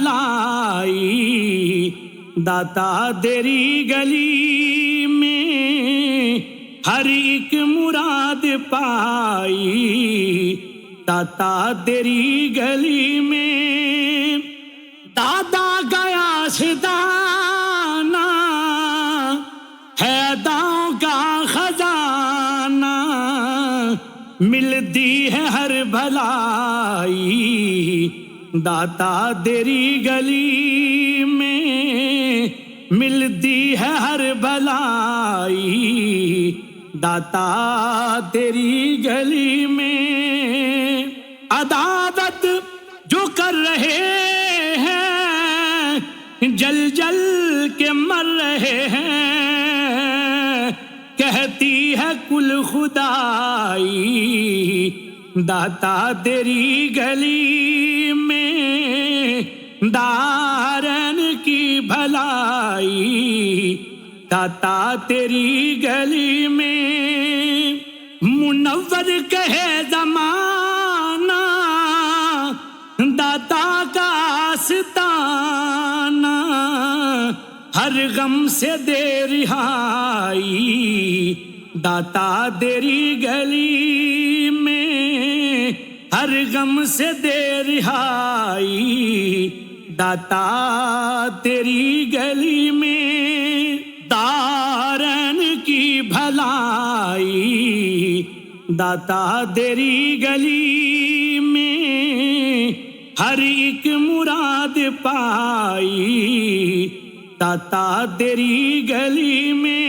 بھلائی، داتا تیری گلی میں ہر ایک مراد پائی، داتا تیری گلی میں دادا گیا سدانا ہے داؤں کا خزانہ، ملتی ہے ہر بھلائی، داتا تیری گلی میں ملتی ہے ہر بھلائی، داتا تیری گلی میں عداوت جو کر رہے ہیں جل جل کے مر رہے ہیں، کہتی ہے کل خدائی، داتا تیری گلی میں دارین کی بھلائی، داتا تیری گلی میں منور کہے زمانہ، داتا کا آستانہ، ہر غم سے دے رہائی، داتا تیری گلی میں ہر غم سے دے رہائی، داتا تیری گلی میں دارین کی بھلائی، داتا تیری گلی میں ہر ایک مراد پائی، داتا تیری گلی میں